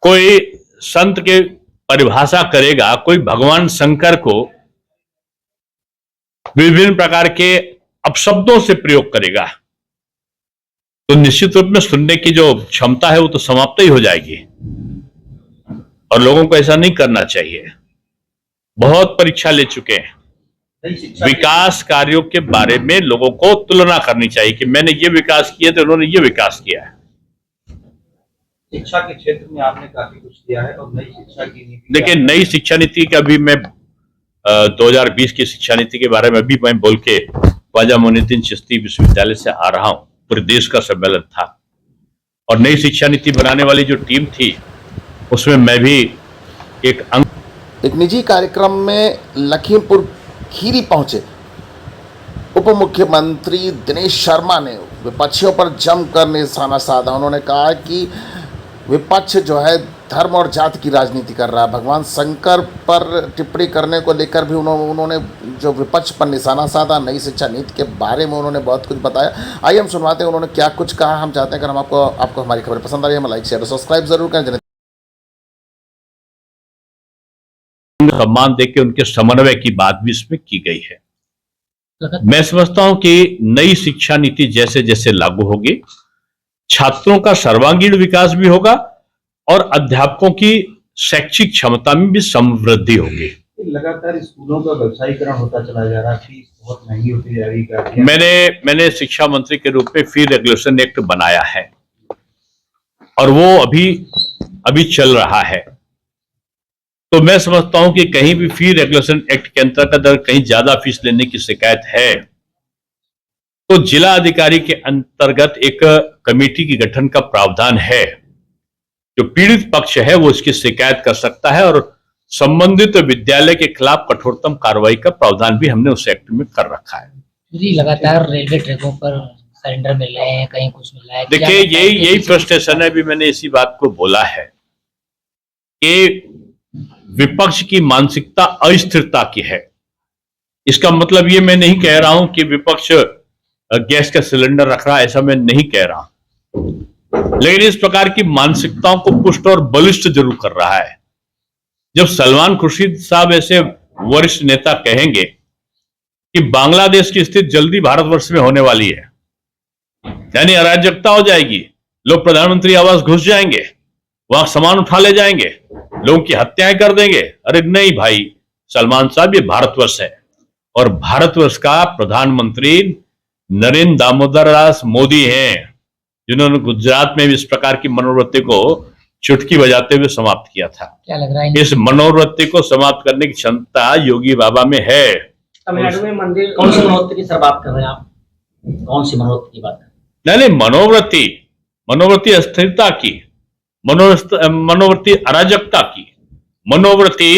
कोई संत के परिभाषा करेगा, कोई भगवान शंकर को विभिन्न प्रकार के अपशब्दों से प्रयोग करेगा, तो निश्चित रूप में सुनने की जो क्षमता है वो तो समाप्त ही हो जाएगी। और लोगों को ऐसा नहीं करना चाहिए। बहुत परीक्षा ले चुके हैं। विकास कार्यों के बारे में लोगों को तुलना करनी चाहिए कि मैंने ये विकास किया तो उन्होंने ये विकास किया है। शिक्षा के क्षेत्र में आपने काफी कुछ किया है और नई शिक्षा की नीति, देखिए नई शिक्षा नीति का भी मैं 2020 की शिक्षा नीति के बारे में भी मैं बोल के ख्वाजा मोइनुद्दीन चिश्ती विश्वविद्यालय से आ रहा हूं। पूरे देश का सम्मेलन था और नई शिक्षा नीति बनाने वाली जो टीम थी उसमें मैं भी एक निजी कार्यक्रम में लखीमपुर खीरी पहुंचे उप मुख्यमंत्री दिनेश शर्मा ने विपक्षियों पर जमकर निशाना साधा। उन्होंने कहा कि विपक्ष जो है धर्म और जाति की राजनीति कर रहा है। भगवान शंकर पर टिप्पणी करने को लेकर भी उन्होंने जो विपक्ष पर निशाना साधा। नई शिक्षा नीति के बारे में उन्होंने बहुत कुछ बताया। आइए हम सुनवाते हैं उन्होंने क्या कुछ कहा। हम चाहते हैं अगर हम आपको हमारी खबर पसंद आ रही है, हम लाइक शेयर और सब्सक्राइब जरूर करें। सम्मान देके उनके समन्वय की बात भी इसमें की गई है। मैं समझता हूं कि नई शिक्षा नीति जैसे जैसे लागू होगी, छात्रों का सर्वांगीण विकास भी होगा और अध्यापकों की शैक्षिक क्षमता में भी समृद्धि होगी। लगातार स्कूलों का व्यवसायीकरण होता चला जा रहा है, फीस बहुत महंगी होती जा रही है। मैंने शिक्षा मंत्री के रूप में फी रेगुलेशन एक्ट बनाया है और वो अभी चल रहा है। तो मैं समझता हूं कि कहीं भी फी रेगुलेशन एक्ट के अंतर्गत अगर कहीं ज्यादा फीस लेने की शिकायत है तो जिला अधिकारी के अंतर्गत एक कमेटी की गठन का प्रावधान है। जो पीड़ित पक्ष है वो इसकी शिकायत कर सकता है और संबंधित विद्यालय के खिलाफ कठोरतम कार्रवाई का प्रावधान भी हमने उस एक्ट में कर रखा है। जी लगातार रेलवे ट्रैकों पर सिलेंडर मिल रहे हैं, कहीं कुछ मिल रहा है। देखिए यही फ्रस्ट्रेशन है। अभी मैंने इसी बात को बोला है कि विपक्ष की मानसिकता अस्थिरता की है। इसका मतलब ये मैं नहीं कह रहा हूं कि विपक्ष गैस का सिलेंडर रख रहा है, ऐसा मैं नहीं कह रहा, लेकिन इस प्रकार की मानसिकताओं को पुष्ट और बलिष्ठ जरूर कर रहा है। जब सलमान खुर्शीद साहब ऐसे वरिष्ठ नेता कहेंगे कि बांग्लादेश की स्थिति जल्दी भारतवर्ष में होने वाली है, यानी अराजकता हो जाएगी, लोग प्रधानमंत्री आवास घुस जाएंगे, वहां सामान उठा ले जाएंगे, लोगों की हत्याएं कर देंगे। अरे नहीं भाई सलमान साहब, ये भारतवर्ष है और भारतवर्ष का प्रधानमंत्री नरेंद्र दामोदर दास मोदी हैं, जिन्होंने गुजरात में भी इस प्रकार की मनोवृत्ति को चुटकी बजाते हुए समाप्त किया था। क्या लग रहा है इस मनोवृत्ति को समाप्त करने की क्षमता योगी बाबा में है। तमिलनाडु में मंदिर कौन सी मनोवृत्ति की सर बात कर रहे हैं आप? कौन सी मनोवृत्ति की बात कर रहे हैं? नहीं, मनोवृत्ति अस्थिरता की, मनोवृत्ति अराजकता की, मनोवृत्ति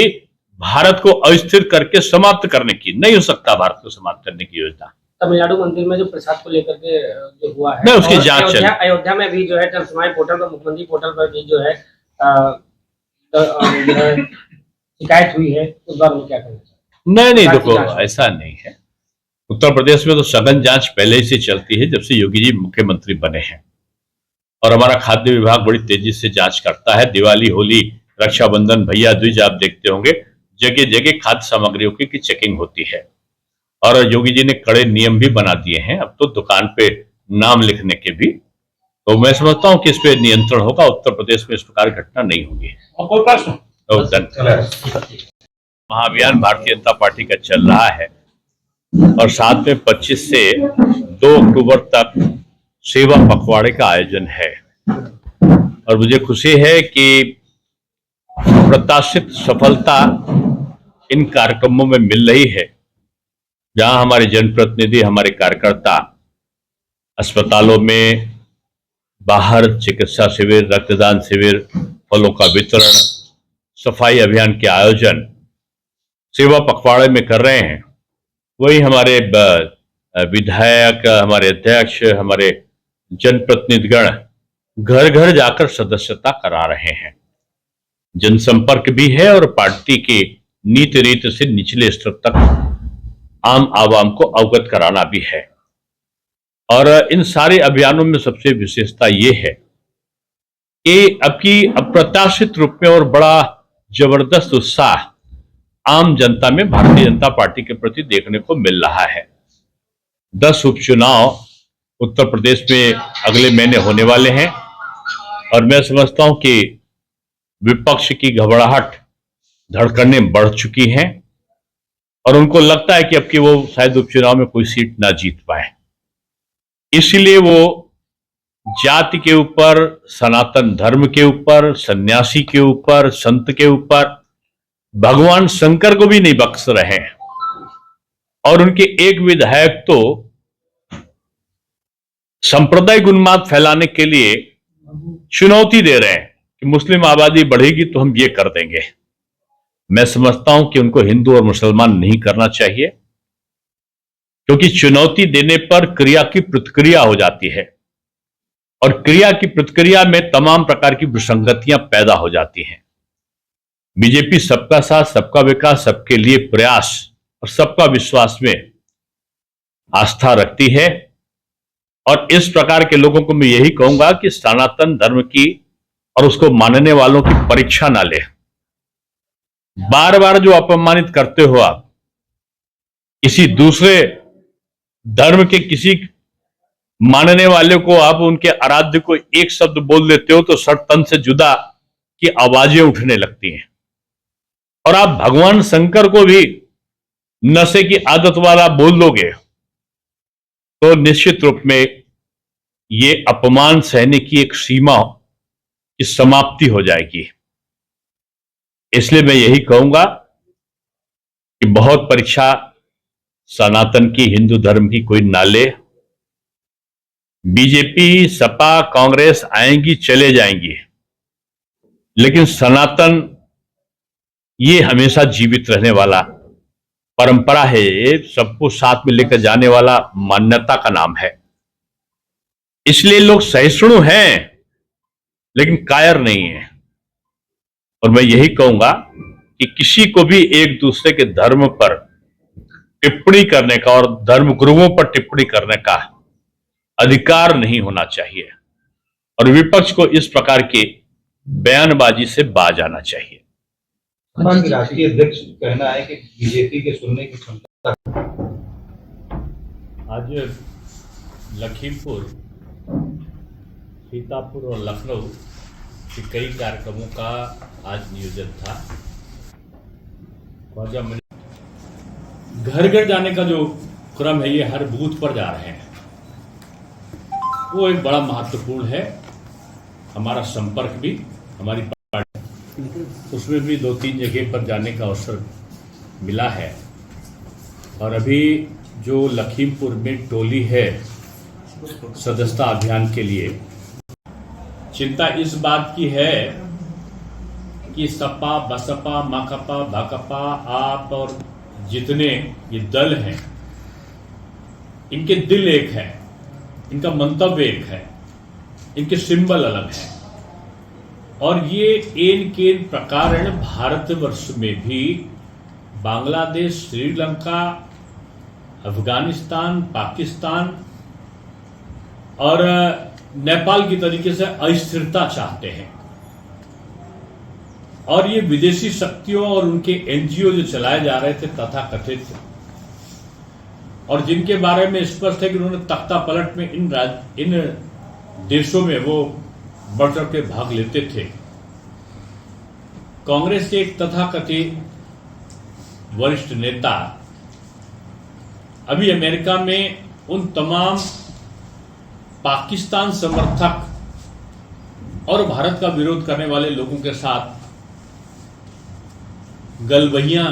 भारत को अस्थिर करके समाप्त करने की। नहीं हो सकता भारत को समाप्त करने की योजना। तमिलनाडु मंदिर में जो प्रसाद को लेकर के जो हुआ है, नहीं, उसकी जांच चल। अयोध्या में भी जो है जनसुनवाई पोर्टल पर, मुख्यमंत्री पोर्टल पर भी जो है शिकायत हुई है, उस बारे में क्या कहना चाहिए? नहीं देखो ऐसा नहीं है। उत्तर प्रदेश में तो सघन जांच पहले से चलती है, जब से योगी जी मुख्यमंत्री बने हैं और हमारा खाद्य विभाग बड़ी तेजी से जांच करता है। दिवाली, होली, रक्षाबंधन, भैया दूज आप देखते होंगे, जगह जगह खाद्य सामग्रियों की चेकिंग होती है और योगी जी ने कड़े नियम भी बना दिए हैं अब तो दुकान पे नाम लिखने के भी। तो मैं समझता हूं कि इस पे नियंत्रण होगा। उत्तर प्रदेश में इस प्रकार घटना नहीं होगी। महाअभियान भारतीय जनता पार्टी का चल रहा है और साथ में 25 से 2 अक्टूबर तक सेवा पखवाड़े का आयोजन है और मुझे खुशी है कि प्रत्याशित सफलता इन कार्यक्रमों में मिल रही है, जहां हमारे जनप्रतिनिधि, हमारे कार्यकर्ता अस्पतालों में, बाहर चिकित्सा शिविर, रक्तदान शिविर, फलों का वितरण, सफाई अभियान के आयोजन सेवा पखवाड़े में कर रहे हैं। वही हमारे विधायक, हमारे अध्यक्ष, हमारे जनप्रतिनिधिगण घर घर जाकर सदस्यता करा रहे हैं। जनसंपर्क भी है और पार्टी की नीति रीति से निचले स्तर तक आम आवाम को अवगत कराना भी है। और इन सारे अभियानों में सबसे विशेषता ये है कि अब की अप्रत्याशित रूप में और बड़ा जबरदस्त उत्साह आम जनता में भारतीय जनता पार्टी के प्रति देखने को मिल रहा है। 10 उपचुनाव उत्तर प्रदेश में अगले महीने होने वाले हैं और मैं समझता हूं कि विपक्ष की घबराहट धड़कनें बढ़ चुकी हैं और उनको लगता है कि अब कि वो शायद उपचुनाव में कोई सीट ना जीत पाए। इसलिए वो जाति के ऊपर, सनातन धर्म के ऊपर, सन्यासी के ऊपर, संत के ऊपर, भगवान शंकर को भी नहीं बख्श रहे हैं। और उनके एक विधायक तो सांप्रदायिक उन्माद फैलाने के लिए चुनौती दे रहे हैं कि मुस्लिम आबादी बढ़ेगी तो हम ये कर देंगे। मैं समझता हूं कि उनको हिंदू और मुसलमान नहीं करना चाहिए, क्योंकि चुनौती देने पर क्रिया की प्रतिक्रिया हो जाती है और क्रिया की प्रतिक्रिया में तमाम प्रकार की विसंगतियां पैदा हो जाती हैं। बीजेपी सबका साथ, सबका विकास, सबके लिए प्रयास और सबका विश्वास में आस्था रखती है और इस प्रकार के लोगों को मैं यही कहूंगा कि सनातन धर्म की और उसको मानने वालों की परीक्षा ना ले। बार बार जो अपमानित करते हो आप, किसी दूसरे धर्म के किसी मानने वाले को आप उनके आराध्य को एक शब्द बोल देते हो तो सर तन से जुदा की आवाजें उठने लगती हैं। और आप भगवान शंकर को भी नशे की आदत वाला बोल दोगे तो निश्चित रूप में ये अपमान सहने की एक सीमा की समाप्ति हो जाएगी। इसलिए मैं यही कहूंगा कि बहुत परीक्षा सनातन की, हिंदू धर्म की कोई ना ले। बीजेपी, सपा, कांग्रेस आएंगी, चले जाएंगी, लेकिन सनातन ये हमेशा जीवित रहने वाला परंपरा है। ये सबको साथ में लेकर जाने वाला मान्यता का नाम है। इसलिए लोग सहिष्णु हैं लेकिन कायर नहीं है। और मैं यही कहूंगा कि किसी को भी एक दूसरे के धर्म पर टिप्पणी करने का और धर्म गुरुओं पर टिप्पणी करने का अधिकार नहीं होना चाहिए और विपक्ष को इस प्रकार की बयानबाजी से बाज आना चाहिए। राष्ट्रीय अध्यक्ष कहना है कि बीजेपी के सुनने की क्षमता। आज लखीमपुर, सीतापुर और लखनऊ के कई कार्यक्रमों का आज नियोजन था। घर घर जाने का जो क्रम है, ये हर बूथ पर जा रहे हैं, वो एक बड़ा महत्वपूर्ण है। हमारा संपर्क भी, हमारी पार्टी, उसमें भी 2-3 जगह पर जाने का अवसर मिला है। और अभी जो लखीमपुर में टोली है सदस्यता अभियान के लिए, चिंता इस बात की है कि सपा, बसपा, माकपा, भाकपा, आप और जितने ये दल हैं, इनके दिल एक है, इनका मंतव्य एक है, इनके सिंबल अलग है। और ये एन के प्रकार भारतवर्ष में भी बांग्लादेश, श्रीलंका, अफगानिस्तान, पाकिस्तान और नेपाल की तरीके से अस्थिरता चाहते हैं। और ये विदेशी शक्तियों और उनके एनजीओ जो चलाए जा रहे थे तथाकथित, और जिनके बारे में स्पष्ट है कि उन्होंने तख्ता पलट में इन देशों में वो बढ़ चढ़ के भाग लेते थे। कांग्रेस के एक तथाकथित वरिष्ठ नेता अभी अमेरिका में उन तमाम पाकिस्तान समर्थक और भारत का विरोध करने वाले लोगों के साथ गलबहियां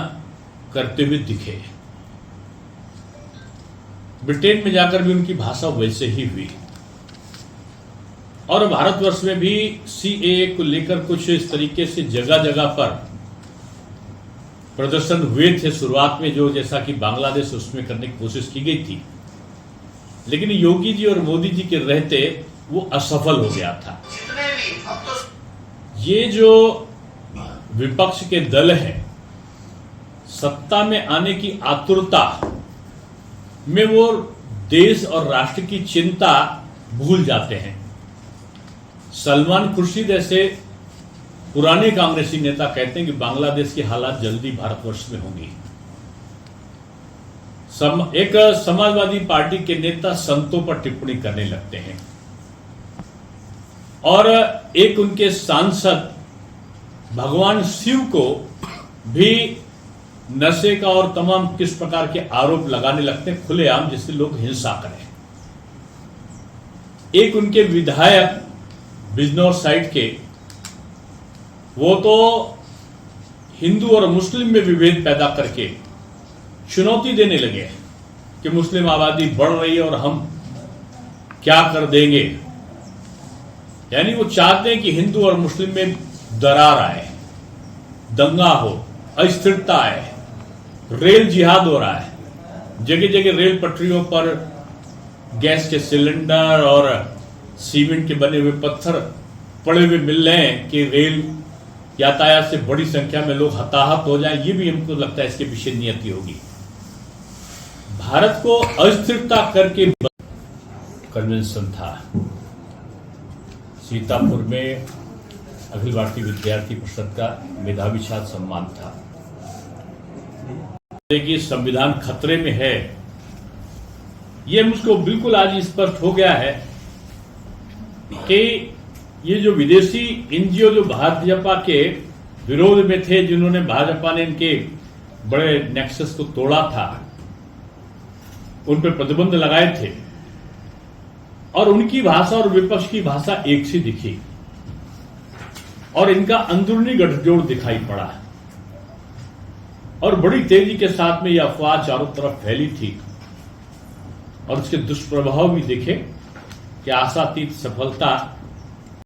करते हुए दिखे। ब्रिटेन में जाकर भी उनकी भाषा वैसे ही हुई। और भारतवर्ष में भी सीएए को लेकर कुछ इस तरीके से जगह जगह पर प्रदर्शन हुए थे शुरुआत में, जो जैसा कि बांग्लादेश उसमें करने की कोशिश की गई थी, लेकिन योगी जी और मोदी जी के रहते वो असफल हो गया था। ये जो विपक्ष के दल हैं, सत्ता में आने की आतुरता में वो देश और राष्ट्र की चिंता भूल जाते हैं। सलमान खुर्शीद ऐसे पुराने कांग्रेसी नेता कहते हैं कि बांग्लादेश की हालात जल्दी भारतवर्ष में होंगी। एक समाजवादी पार्टी के नेता संतों पर टिप्पणी करने लगते हैं और एक उनके सांसद भगवान शिव को भी नशे का और तमाम किस प्रकार के आरोप लगाने लगते हैं खुलेआम, जिससे लोग हिंसा करें। एक उनके विधायक बिजनौर साइड के, वो तो हिंदू और मुस्लिम में विभेद पैदा करके चुनौती देने लगे कि मुस्लिम आबादी बढ़ रही है और हम क्या कर देंगे। यानी वो चाहते हैं कि हिंदू और मुस्लिम में दरार आए, दंगा हो, अस्थिरता आए। रेल जिहाद हो रहा है, जगह जगह रेल पटरियों पर गैस के सिलेंडर और सीमेंट के बने हुए पत्थर पड़े हुए मिल रहे हैं कि रेल यातायात से बड़ी संख्या में लोग हताहत हो जाएं। ये भी हमको लगता है इसके पीछे नियति होगी। भारत को अस्थिरता करके कन्वेंशन था सीतापुर में, अखिल भारतीय विद्यार्थी परिषद का मेधावी छात्र सम्मान था। कि संविधान खतरे में है, यह मुझको बिल्कुल आज स्पष्ट हो गया है कि ये जो विदेशी एनजीओ जो भाजपा के विरोध में थे, जिन्होंने भाजपा ने इनके बड़े नेक्सस को तोड़ा था, उन पर प्रतिबंध लगाए थे और उनकी भाषा और विपक्ष की भाषा एक सी दिखी और इनका अंदरूनी गठजोड़ दिखाई पड़ा और बड़ी तेजी के साथ में यह अफवाह चारों तरफ फैली थी और उसके दुष्प्रभाव भी दिखे कि आशातीत सफलता